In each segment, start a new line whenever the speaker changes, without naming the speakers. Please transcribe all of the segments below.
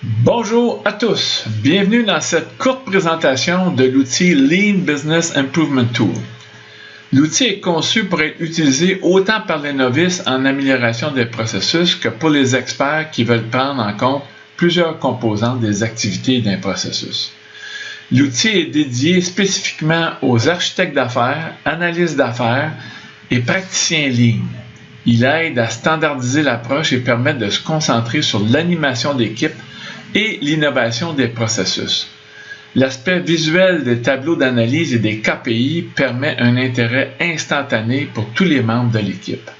Bonjour à tous, bienvenue dans cette courte présentation de l'outil Lean Business Improvement Tool. L'outil est conçu pour être utilisé autant par les novices en amélioration des processus que pour les experts qui veulent prendre en compte plusieurs composantes des activités d'un processus. L'outil est dédié spécifiquement aux architectes d'affaires, analystes d'affaires et praticiens Lean. Il aide à standardiser l'approche et permet de se concentrer sur l'animation d'équipe et l'innovation des processus. L'aspect visuel des tableaux d'analyse et des KPI permet un intérêt instantané pour tous les membres de l'équipe.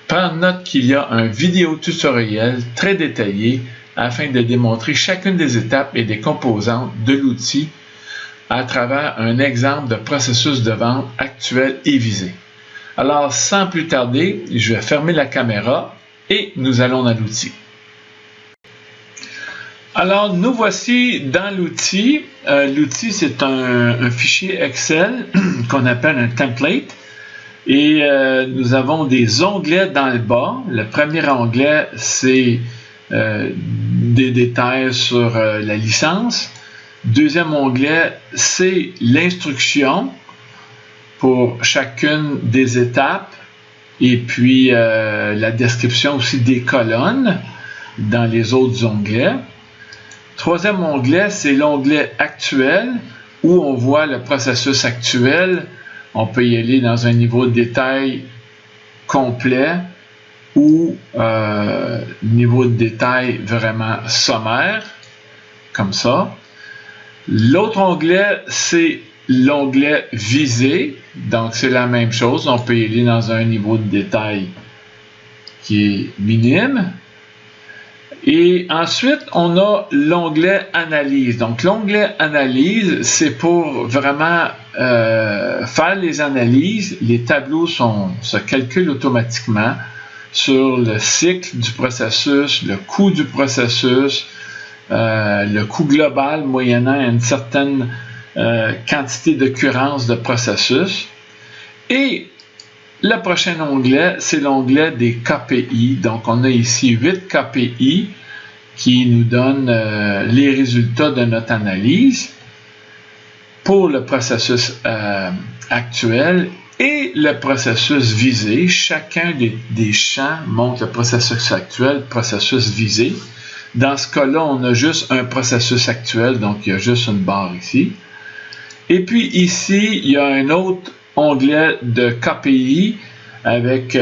Prendre note qu'il y a un vidéo tutoriel très détaillé afin de démontrer chacune des étapes et des composantes de l'outil à travers un exemple de processus de vente actuel et visé. Alors, sans plus tarder, je vais fermer la caméra et nous allons dans l'outil. Alors, nous voici dans l'outil. L'outil, c'est un fichier Excel qu'on appelle un template. Et nous avons des onglets dans le bas. Le premier onglet, c'est des détails sur la licence. Deuxième onglet, c'est l'instruction pour chacune des étapes. Et puis, la description aussi des colonnes dans les autres onglets. Troisième onglet, c'est l'onglet actuel où on voit le processus actuel. On peut y aller dans un niveau de détail complet ou niveau de détail vraiment sommaire, comme ça. L'autre onglet, c'est l'onglet visé. Donc, c'est la même chose. On peut y aller dans un niveau de détail qui est minime. Et ensuite, on a l'onglet Analyse. Donc, l'onglet Analyse, c'est pour vraiment faire les analyses. Les tableaux se calculent automatiquement sur le cycle du processus, le coût du processus, le coût global moyennant une certaine quantité d'occurrence de processus. Et le prochain onglet, c'est l'onglet des KPI. Donc, on a ici 8 KPI qui nous donnent les résultats de notre analyse pour le processus actuel et le processus visé. Chacun des champs montre le processus actuel, le processus visé. Dans ce cas-là, on a juste un processus actuel, donc il y a juste une barre ici. Et puis ici, il y a un autre onglet de KPI avec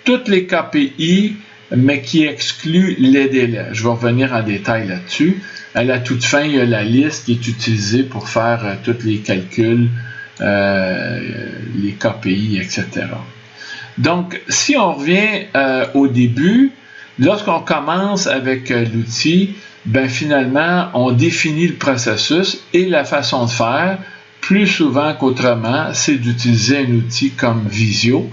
toutes les KPI, mais qui exclut les délais. Je vais revenir en détail là-dessus. À la toute fin, il y a la liste qui est utilisée pour faire tous les calculs, les KPI, etc. Donc, si on revient au début, lorsqu'on commence avec l'outil, ben finalement, on définit le processus et la façon de faire. Plus souvent qu'autrement, c'est d'utiliser un outil comme Visio.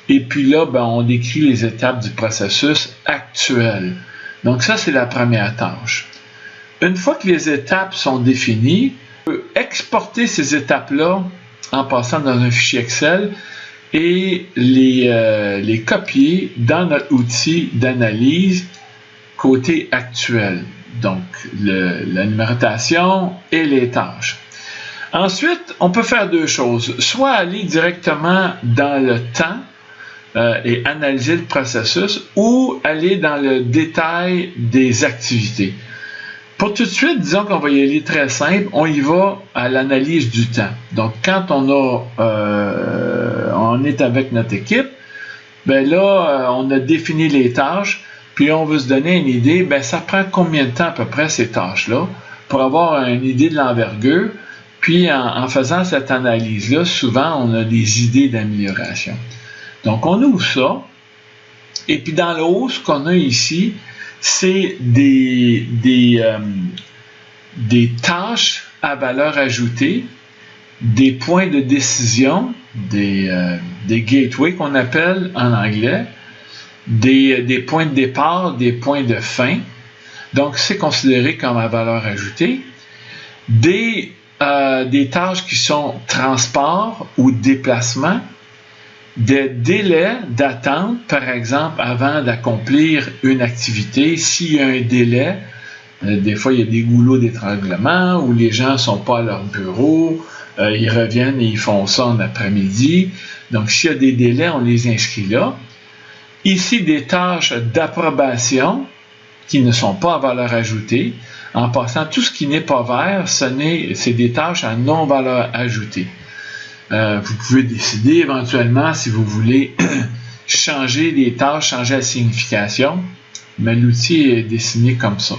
Et puis là, ben, on décrit les étapes du processus actuel. Donc ça, c'est la première tâche. Une fois que les étapes sont définies, on peut exporter ces étapes-là en passant dans un fichier Excel et les copier dans notre outil d'analyse côté actuel. Donc, la numérotation et les tâches. Ensuite, on peut faire deux choses. Soit aller directement dans le temps et analyser le processus, ou aller dans le détail des activités. Pour tout de suite, disons qu'on va y aller très simple, on y va à l'analyse du temps. Donc, quand on est avec notre équipe, ben là, on a défini les tâches, puis on veut se donner une idée, ben ça prend combien de temps à peu près ces tâches-là, pour avoir une idée de l'envergure. Puis, en faisant cette analyse-là, souvent, on a des idées d'amélioration. Donc, on ouvre ça. Et puis, dans le haut, ce qu'on a ici, c'est des tâches à valeur ajoutée, des points de décision, des gateways qu'on appelle en anglais, des points de départ, des points de fin. Donc, c'est considéré comme à valeur ajoutée. Des tâches qui sont transport ou déplacement, des délais d'attente, par exemple, avant d'accomplir une activité. S'il y a un délai, Des fois, il y a des goulots d'étranglement où les gens ne sont pas à leur bureau. Ils reviennent et ils font ça en après-midi. Donc, s'il y a des délais, on les inscrit là. Ici, des tâches d'approbation qui ne sont pas à valeur ajoutée. En passant, tout ce qui n'est pas vert, c'est des tâches à non-valeur ajoutée. Vous pouvez décider éventuellement si vous voulez changer les tâches, changer la signification, mais l'outil est dessiné comme ça.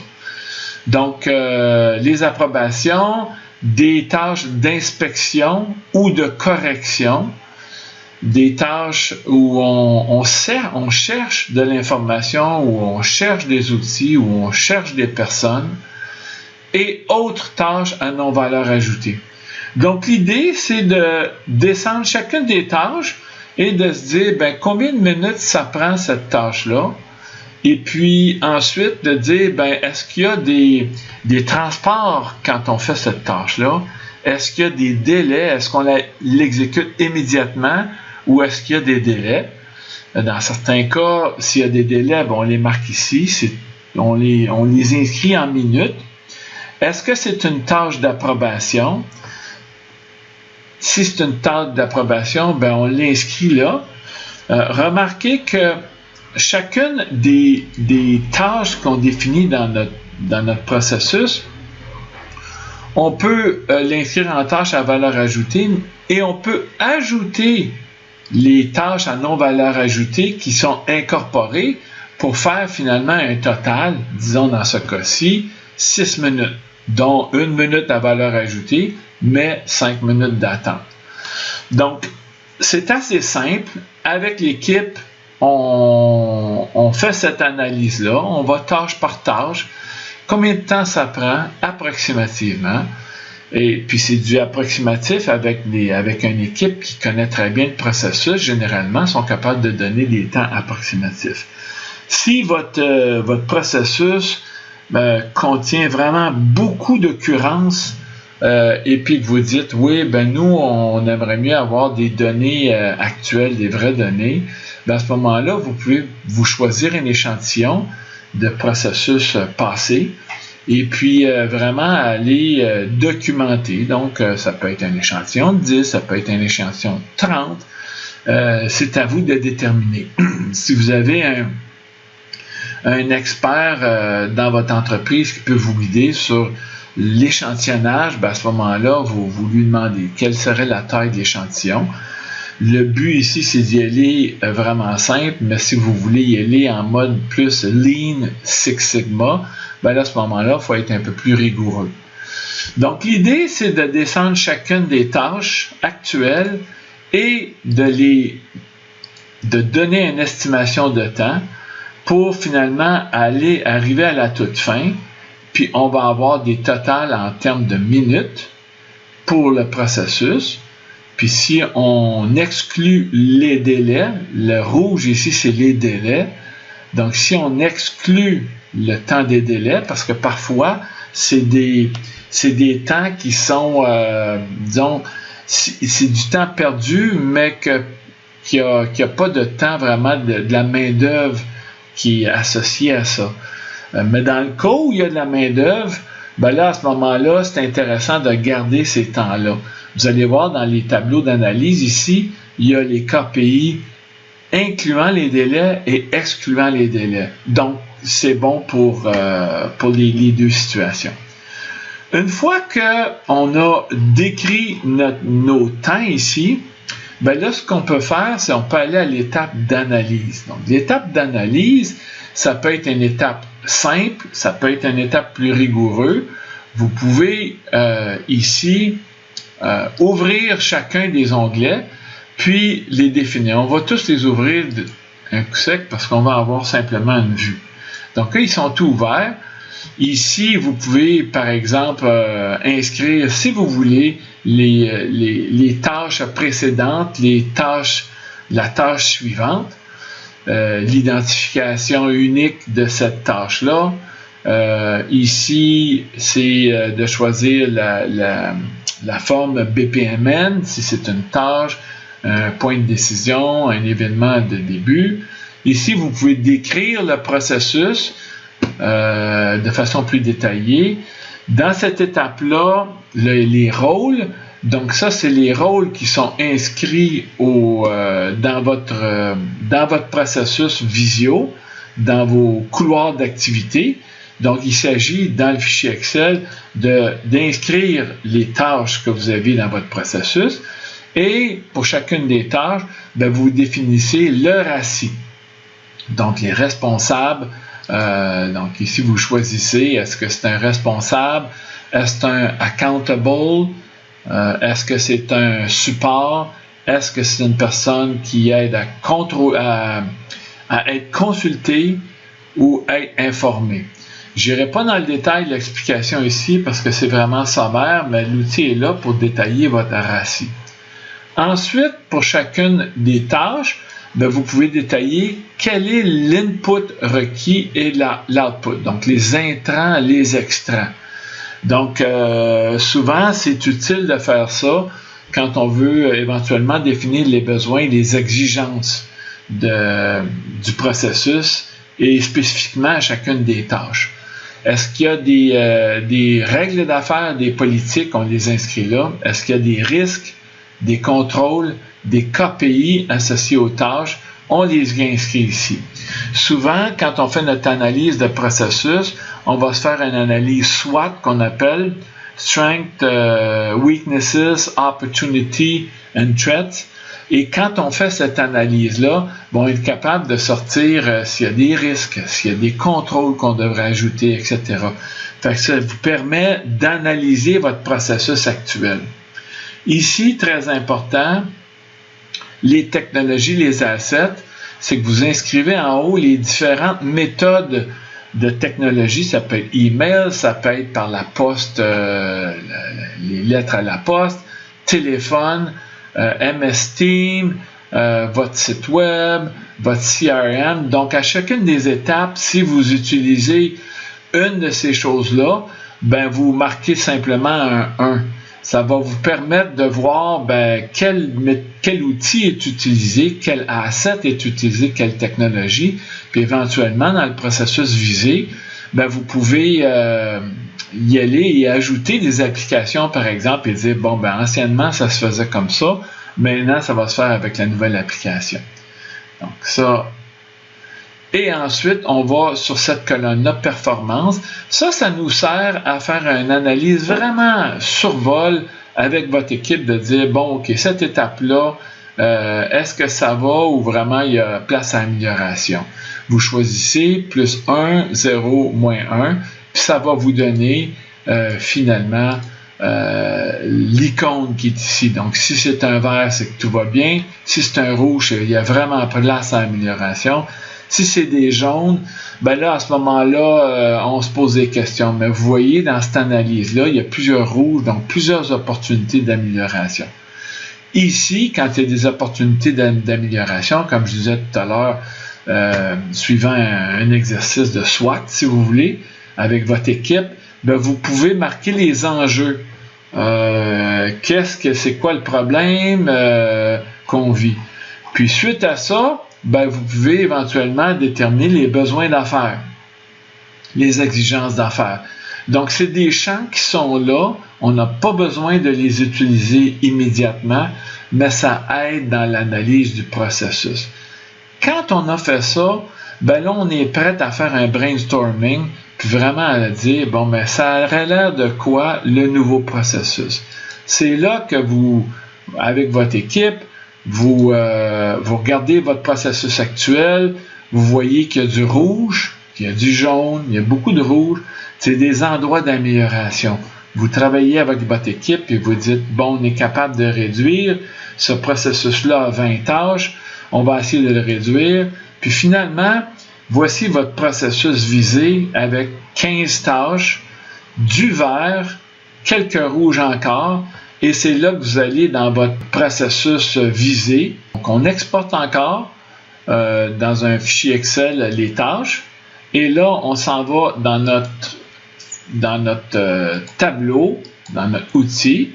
Donc, les approbations, des tâches d'inspection ou de correction, des tâches où on cherche de l'information, où on cherche des outils, où on cherche des personnes, et autres tâches à non-valeur ajoutée. Donc, l'idée, c'est de descendre chacune des tâches et de se dire, combien de minutes ça prend cette tâche-là? Et puis, ensuite, de dire, est-ce qu'il y a des transports quand on fait cette tâche-là? Est-ce qu'il y a des délais? Est-ce qu'on l'exécute immédiatement ou est-ce qu'il y a des délais? Dans certains cas, s'il y a des délais, on les marque ici. On les inscrit en minutes. Est-ce que c'est une tâche d'approbation? Si c'est une tâche d'approbation, on l'inscrit là. Remarquez que chacune des tâches qu'on définit dans notre processus, on peut l'inscrire en tâche à valeur ajoutée et on peut ajouter les tâches à non-valeur ajoutée qui sont incorporées pour faire finalement un total, disons dans ce cas-ci, 6 minutes, dont 1 minute à valeur ajoutée, mais 5 minutes d'attente. Donc, c'est assez simple. Avec l'équipe, on fait cette analyse-là. On va tâche par tâche. Combien de temps ça prend approximativement? Et puis, c'est du approximatif avec une équipe qui connaît très bien le processus. Généralement, sont capables de donner des temps approximatifs. Si votre processus contient vraiment beaucoup d'occurrences et puis que vous dites, oui, nous, on aimerait mieux avoir des données actuelles, des vraies données, à ce moment-là, vous pouvez vous choisir un échantillon de processus passé et puis vraiment aller documenter. Donc, ça peut être un échantillon de 10, ça peut être un échantillon de 30. C'est à vous de déterminer. Si vous avez un expert dans votre entreprise qui peut vous guider sur l'échantillonnage, à ce moment-là, vous lui demandez quelle serait la taille de l'échantillon. Le but ici, c'est d'y aller vraiment simple, mais si vous voulez y aller en mode plus Lean Six Sigma, là, à ce moment-là, il faut être un peu plus rigoureux. Donc, l'idée, c'est de descendre chacune des tâches actuelles et de donner une estimation de temps pour finalement arriver à la toute fin. Puis, on va avoir des totals en termes de minutes pour le processus. Puis, si on exclut les délais, le rouge ici, c'est les délais. Donc, si on exclut le temps des délais, parce que parfois, c'est des temps qui sont, disons, c'est du temps perdu, mais qu'il n'y a pas de temps vraiment de la main-d'œuvre qui est associée à ça. Mais dans le cas où il y a de la main-d'œuvre, là, à ce moment-là, c'est intéressant de garder ces temps-là. Vous allez voir dans les tableaux d'analyse ici, il y a les KPI incluant les délais et excluant les délais. Donc, c'est bon pour les deux situations. Une fois qu'on a décrit nos temps ici, là, ce qu'on peut faire, c'est qu'on peut aller à l'étape d'analyse. Donc, l'étape d'analyse, ça peut être une étape simple, ça peut être une étape plus rigoureuse. Vous pouvez ici ouvrir chacun des onglets, puis les définir. On va tous les ouvrir d'un coup sec parce qu'on va avoir simplement une vue. Donc là, ils sont tous ouverts. Ici, vous pouvez, par exemple, inscrire, si vous voulez, les tâches précédentes, la tâche suivante, l'identification unique de cette tâche-là. Ici, c'est de choisir la forme BPMN, si c'est une tâche, un point de décision, un événement de début. Ici, vous pouvez décrire le processus de façon plus détaillée. Dans cette étape-là, les rôles, donc ça, c'est les rôles qui sont inscrits dans votre processus Visio, dans vos couloirs d'activité. Donc, il s'agit, dans le fichier Excel, d'inscrire les tâches que vous avez dans votre processus. Et pour chacune des tâches, vous définissez le RACI. Donc, les responsables. Donc, ici, vous choisissez, est-ce que c'est un responsable? Est-ce que c'est un accountable? Est-ce que c'est un support? Est-ce que c'est une personne qui aide à être consultée ou être informée? Je n'irai pas dans le détail de l'explication ici parce que c'est vraiment sommaire, mais l'outil est là pour détailler votre RACI. Ensuite, pour chacune des tâches, vous pouvez détailler quel est l'input requis et l'output, donc les intrants, les extrants. Donc, souvent, c'est utile de faire ça quand on veut éventuellement définir les besoins et les exigences du processus et spécifiquement à chacune des tâches. Est-ce qu'il y a des règles d'affaires, des politiques, on les inscrit là? Est-ce qu'il y a des risques, des contrôles, des KPI associés aux tâches? On les inscrit ici. Souvent, quand on fait notre analyse de processus, on va se faire une analyse SWOT qu'on appelle Strengths, Weaknesses, Opportunity and Threats. Et quand on fait cette analyse-là, on est capable de sortir s'il y a des risques, s'il y a des contrôles qu'on devrait ajouter, etc. Fait que ça vous permet d'analyser votre processus actuel. Ici, très important, les technologies, les assets, c'est que vous inscrivez en haut les différentes méthodes de technologie. Ça peut être email, ça peut être par la poste, les lettres à la poste, téléphone, MS Team, votre site web, votre CRM. Donc, à chacune des étapes, si vous utilisez une de ces choses-là, vous marquez simplement un 1. Ça va vous permettre de voir quel outil est utilisé, quel asset est utilisé, quelle technologie. Puis éventuellement, dans le processus visé, vous pouvez y aller et ajouter des applications, par exemple, et dire, anciennement, ça se faisait comme ça. Maintenant, ça va se faire avec la nouvelle application. Donc, ça. Et ensuite, on va sur cette colonne-là, performance. Ça nous sert à faire une analyse vraiment survol avec votre équipe de dire, OK, cette étape-là, est-ce que ça va ou vraiment il y a place à amélioration? Vous choisissez plus 1, 0, moins 1, puis ça va vous donner finalement l'icône qui est ici. Donc, si c'est un vert, c'est que tout va bien. Si c'est un rouge, il y a vraiment place à amélioration. Si c'est des jaunes, là, à ce moment-là, on se pose des questions. Mais vous voyez, dans cette analyse-là, il y a plusieurs rouges, donc plusieurs opportunités d'amélioration. Ici, quand il y a des opportunités d'amélioration, comme je disais tout à l'heure, suivant un exercice de SWOT, si vous voulez, avec votre équipe, vous pouvez marquer les enjeux. C'est quoi le problème qu'on vit? Puis, suite à ça, vous pouvez éventuellement déterminer les besoins d'affaires, les exigences d'affaires. Donc, c'est des champs qui sont là. On n'a pas besoin de les utiliser immédiatement, mais ça aide dans l'analyse du processus. Quand on a fait ça, là, on est prêt à faire un brainstorming, puis vraiment à dire, ça aurait l'air de quoi le nouveau processus? C'est là que vous, avec votre équipe, vous regardez votre processus actuel, vous voyez qu'il y a du rouge, qu'il y a du jaune, il y a beaucoup de rouge. C'est des endroits d'amélioration. Vous travaillez avec votre équipe et vous dites, on est capable de réduire ce processus-là à 20 tâches, on va essayer de le réduire. Puis finalement, voici votre processus visé avec 15 tâches, du vert, quelques rouges encore. Et c'est là que vous allez dans votre processus visé. Donc, on exporte encore dans un fichier Excel les tâches. Et là, on s'en va dans notre tableau, dans notre outil.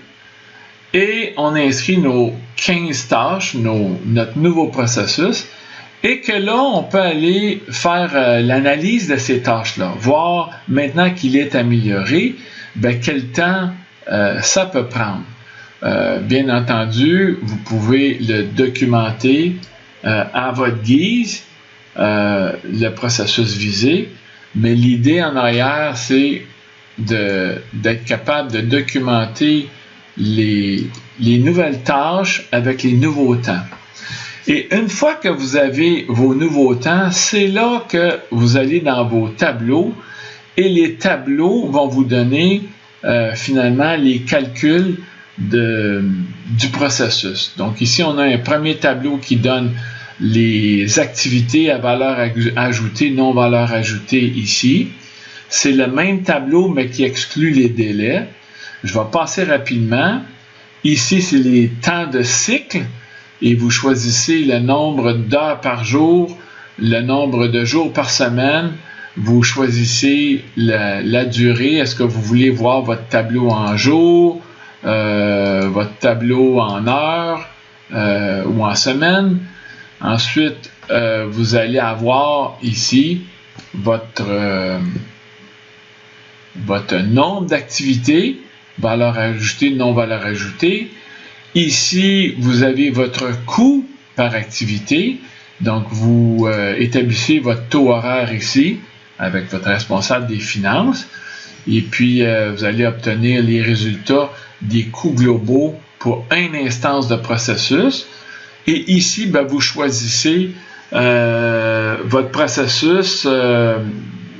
Et on inscrit nos 15 tâches, notre nouveau processus. Et que là, on peut aller faire l'analyse de ces tâches-là, voir maintenant qu'il est amélioré, quel temps ça peut prendre. Bien entendu, vous pouvez le documenter à votre guise, le processus visé, mais l'idée en arrière, c'est d'être capable de documenter les nouvelles tâches avec les nouveaux temps. Et une fois que vous avez vos nouveaux temps, c'est là que vous allez dans vos tableaux et les tableaux vont vous donner finalement les calculs du processus. Donc ici, on a un premier tableau qui donne les activités à valeur ajoutée, non valeur ajoutée ici. C'est le même tableau, mais qui exclut les délais. Je vais passer rapidement. Ici, c'est les temps de cycle. Et vous choisissez le nombre d'heures par jour, le nombre de jours par semaine. Vous choisissez la durée. Est-ce que vous voulez voir votre tableau en jours, votre tableau en heures ou en semaine? Ensuite, vous allez avoir ici votre nombre d'activités, valeur ajoutée, non valeur ajoutée. Ici, vous avez votre coût par activité. Donc, vous établissez votre taux horaire ici avec votre responsable des finances. Et puis, vous allez obtenir les résultats des coûts globaux pour une instance de processus. Et ici, vous choisissez votre processus.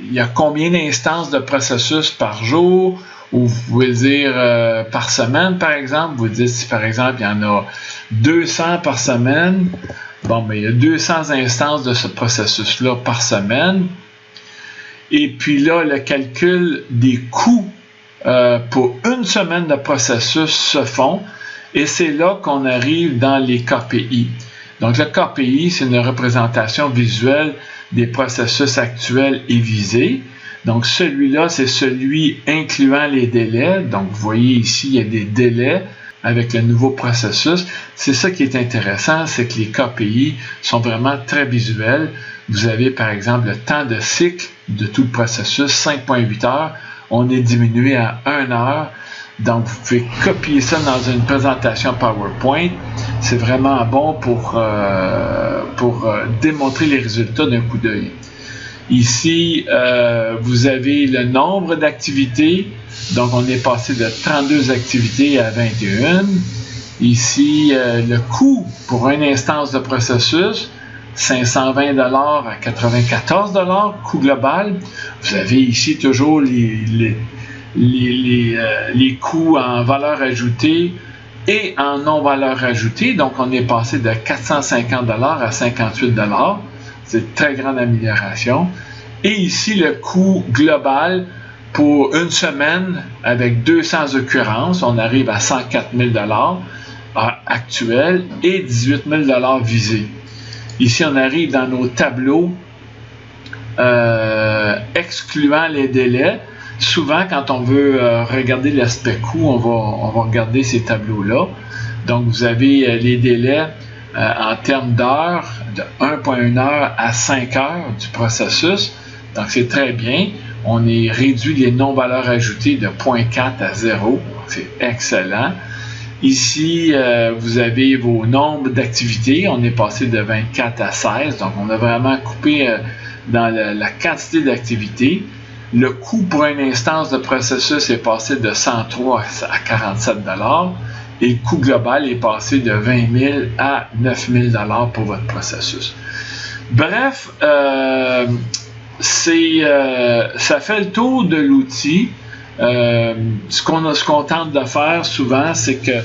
Il y a combien d'instances de processus par jour? Ou vous pouvez dire par semaine, par exemple. Vous dites si, par exemple, il y en a 200 par semaine. Il y a 200 instances de ce processus-là par semaine. Et puis là, le calcul des coûts pour une semaine de processus se font. Et c'est là qu'on arrive dans les KPI. Donc, le KPI, c'est une représentation visuelle des processus actuels et visés. Donc, celui-là, c'est celui incluant les délais. Donc, vous voyez ici, il y a des délais avec le nouveau processus. C'est ça qui est intéressant, c'est que les KPI sont vraiment très visuels. Vous avez, par exemple, le temps de cycle de tout le processus, 5,8 heures. On est diminué à 1 heure. Donc, vous pouvez copier ça dans une présentation PowerPoint. C'est vraiment bon pour démontrer les résultats d'un coup d'œil. Ici, vous avez le nombre d'activités. Donc, on est passé de 32 activités à 21. Ici, le coût pour une instance de processus, 520 $ à 94 $, coût global. Vous avez ici toujours les coûts en valeur ajoutée et en non-valeur ajoutée. Donc, on est passé de 450 $ à 58 $. C'est une très grande amélioration. Et ici, le coût global pour une semaine avec 200 occurrences, on arrive à 104 000 $ actuels et 18 000 $ visés. Ici, on arrive dans nos tableaux excluant les délais. Souvent, quand on veut regarder l'aspect coût, on va regarder ces tableaux-là. Donc, vous avez les délais en termes d'heures, de 1,1 heure à 5 heures du processus. Donc, c'est très bien. On est réduit les non-valeurs ajoutées de 0,4 à 0. C'est excellent. Ici, vous avez vos nombres d'activités. On est passé de 24 à 16. Donc, on a vraiment coupé dans la quantité d'activités. Le coût pour une instance de processus est passé de 103 à 47 $. Et le coût global est passé de 20 000 à 9 000 $ pour votre processus. Bref, ça fait le tour de l'outil. Ce qu'on tente de faire souvent, c'est que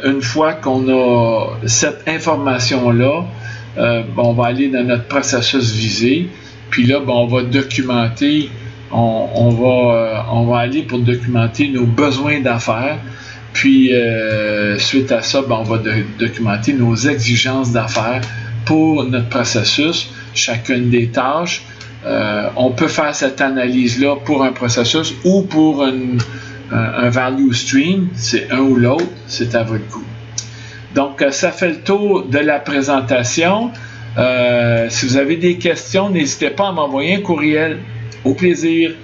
une fois qu'on a cette information-là, on va aller dans notre processus visé. Puis là, on va documenter, on va aller pour documenter nos besoins d'affaires. Puis, suite à ça, on va documenter nos exigences d'affaires pour notre processus, chacune des tâches. On peut faire cette analyse-là pour un processus ou pour un value stream. C'est un ou l'autre, c'est à votre goût. Donc, ça fait le tour de la présentation. Si vous avez des questions, n'hésitez pas à m'envoyer un courriel. Au plaisir.